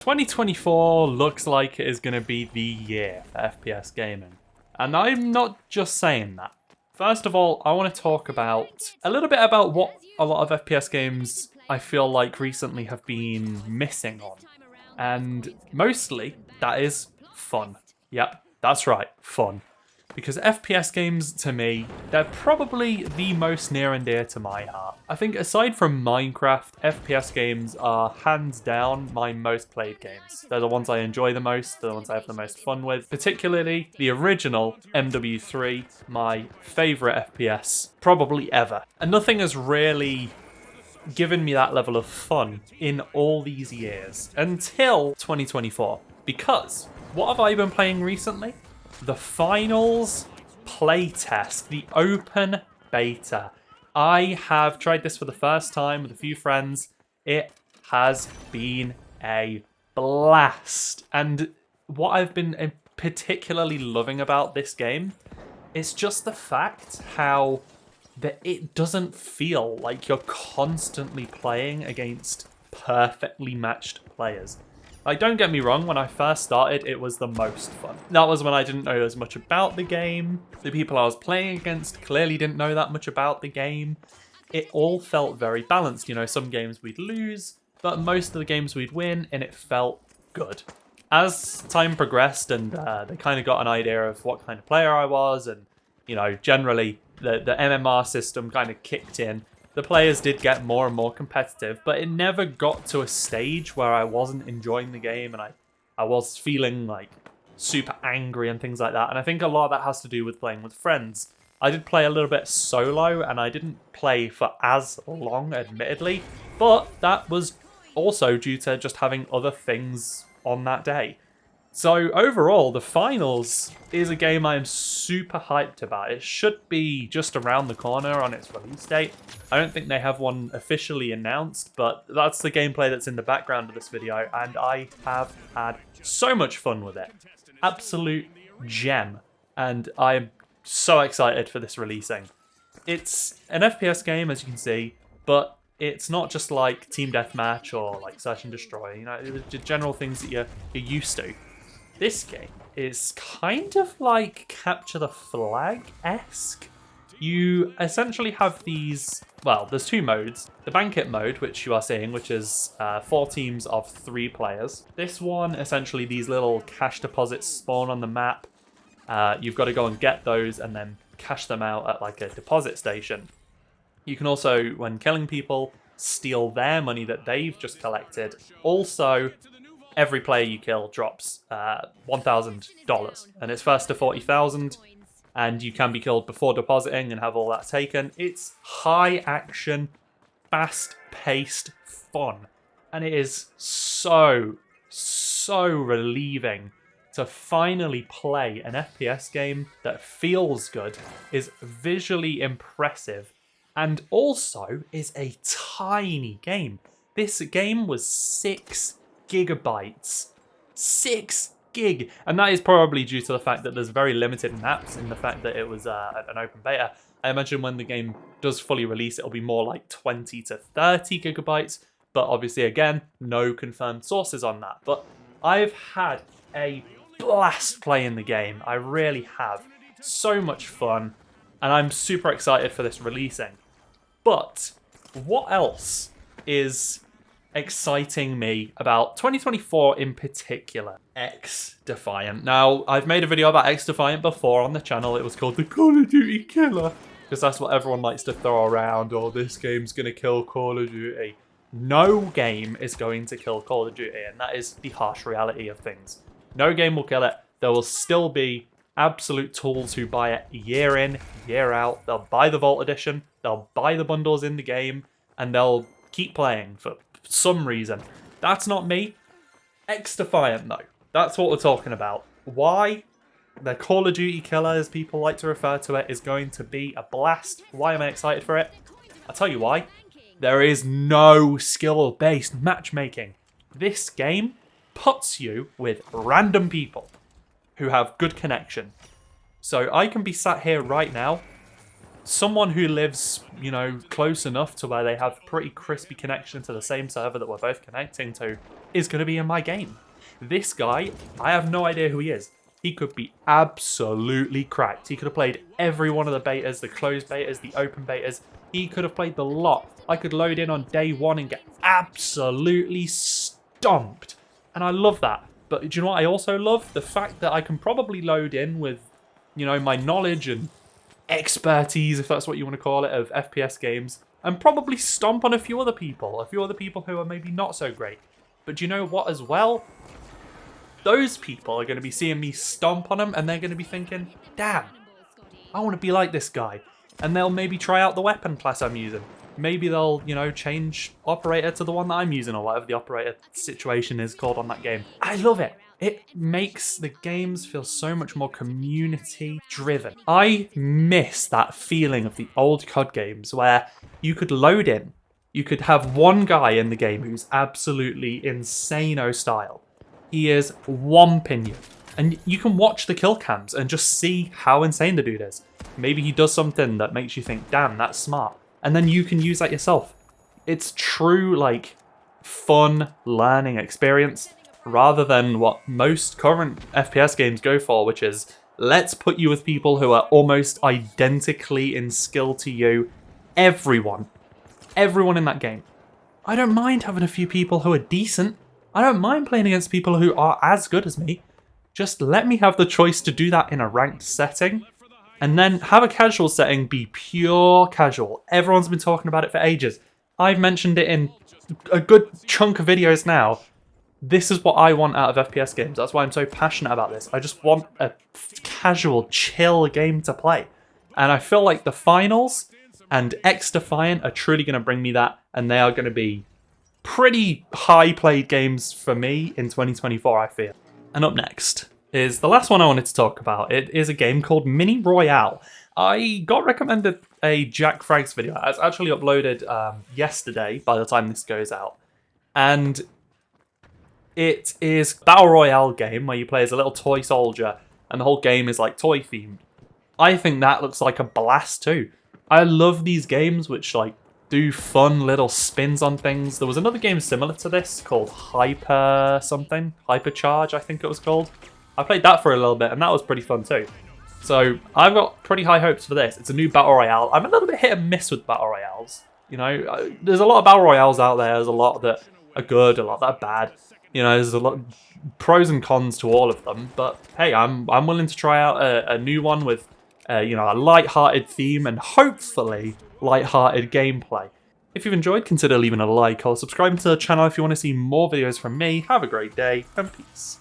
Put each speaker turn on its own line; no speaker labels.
2024 looks like it is going to be the year for FPS gaming. And I'm not just saying that. First of all, I want to talk a little bit about what a lot of FPS games I feel like recently have been missing on. And mostly, that is fun. Yep, that's right, fun. Because FPS games, to me, they're probably the most near and dear to my heart. I think aside from Minecraft, FPS games are hands down my most played games. They're the ones I enjoy the most, they're the ones I have the most fun with. Particularly the original MW3, my favourite FPS probably ever. And nothing has really given me that level of fun in all these years until 2024. Because what have I been playing recently? The finals playtest, the open beta. I have tried this for the first time with a few friends. It has been a blast. And what I've been particularly loving about this game is just the fact how that it doesn't feel like you're constantly playing against perfectly matched players. Like, don't get me wrong, when I first started, it was the most fun. That was when I didn't know as much about the game. The people I was playing against clearly didn't know that much about the game. It all felt very balanced. You know, some games we'd lose, but most of the games we'd win, and it felt good. As time progressed and they kind of got an idea of what kind of player I was, and, you know, generally the MMR system kind of kicked in, the players did get more and more competitive, but it never got to a stage where I wasn't enjoying the game and I was feeling like super angry and things like that. And I think a lot of that has to do with playing with friends. I did play a little bit solo and I didn't play for as long, admittedly, but that was also due to just having other things on that day. So overall, the finals is a game I am super hyped about. It should be just around the corner on its release date. I don't think they have one officially announced, but that's the gameplay that's in the background of this video, and I have had so much fun with it. Absolute gem, and I am so excited for this releasing. It's an FPS game, as you can see, but it's not just like Team Deathmatch or like Search and Destroy, you know, the general things that you're used to. This game is kind of like Capture the Flag-esque. You essentially have these, well, there's two modes. The Banquet mode, which you are seeing, which is 4 teams of 3 players. This one, essentially these little cash deposits spawn on the map. You've got to go and get those and then cash them out at like a deposit station. You can also, when killing people, steal their money that they've just collected. Also, every player you kill drops $1,000, and it's first to 40,000, and you can be killed before depositing and have all that taken. It's high action, fast paced fun, and it is so relieving to finally play an FPS game that feels good, is visually impressive, and also is a tiny game. This game was 6 gigabytes. 6 gig. And that is probably due to the fact that there's very limited maps and the fact that it was an open beta. I imagine when the game does fully release, it'll be more like 20 to 30 gigabytes. But obviously, again, no confirmed sources on that. But I've had a blast playing the game. I really have. So much fun. And I'm super excited for this releasing. But what else is exciting me about 2024 in particular? XDefiant. Now, I've made a video about XDefiant before on the channel. It was called the Call of Duty Killer, because that's what everyone likes to throw around. Oh, this game's going to kill Call of Duty. No game is going to kill Call of Duty, and that is the harsh reality of things. No game will kill it. There will still be absolute tools who buy it year in, year out. They'll buy the Vault Edition, they'll buy the bundles in the game, and they'll keep playing for some reason. That's not me. XDefiant, though. That's what we're talking about. Why the Call of Duty Killer, as people like to refer to it, is going to be a blast. Why am I excited for it? I'll tell you why. There is no skill-based matchmaking. This game puts you with random people who have good connection. So I can be sat here right now, someone who lives, you know, close enough to where they have pretty crispy connection to the same server that we're both connecting to, is going to be in my game. This guy, I have no idea who he is. He could be absolutely cracked. He could have played every one of the betas, the closed betas, the open betas. He could have played the lot. I could load in on day one and get absolutely stomped. And I love that. But do you know what I also love? The fact that I can probably load in with, you know, my knowledge and expertise, if that's what you want to call it, of FPS games, and probably stomp on a few other people who are maybe not so great. But do you know what as well? Those people are going to be seeing me stomp on them, and they're going to be thinking, damn, I want to be like this guy. And they'll maybe try out the weapon class I'm using. Maybe they'll, you know, change operator to the one that I'm using, or whatever the operator situation is called on that game. I love it. It makes the games feel so much more community-driven. I miss that feeling of the old COD games where you could load in, you could have one guy in the game who's absolutely insane-o style. He is whomping you. And you can watch the kill cams and just see how insane the dude is. Maybe he does something that makes you think, damn, that's smart. And then you can use that yourself. It's true, like, fun learning experience, rather than what most current FPS games go for, which is, let's put you with people who are almost identically in skill to you. Everyone in that game. I don't mind having a few people who are decent. I don't mind playing against people who are as good as me. Just let me have the choice to do that in a ranked setting, and then have a casual setting be pure casual. Everyone's been talking about it for ages. I've mentioned it in a good chunk of videos now. This is what I want out of FPS games. That's why I'm so passionate about this. I just want a casual, chill game to play. And I feel like the finals and XDefiant are truly going to bring me that, and they are going to be pretty high played games for me in 2024, I feel. And up next is the last one I wanted to talk about. It is a game called Mini Royale. I got recommended a Jack Frags video. It's actually uploaded yesterday by the time this goes out. And it is a Battle Royale game where you play as a little toy soldier and the whole game is like toy themed. I think that looks like a blast too. I love these games which like do fun little spins on things. There was another game similar to this called Hypercharge, I think it was called. I played that for a little bit and that was pretty fun too. So I've got pretty high hopes for this. It's a new Battle Royale. I'm a little bit hit and miss with Battle Royales. You know, there's a lot of Battle Royales out there. There's a lot that are good, a lot that are bad. You know, there's a lot of pros and cons to all of them. But hey, I'm willing to try out a new one with, you know, a light-hearted theme and hopefully light-hearted gameplay. If you've enjoyed, consider leaving a like or subscribing to the channel if you want to see more videos from me. Have a great day and peace.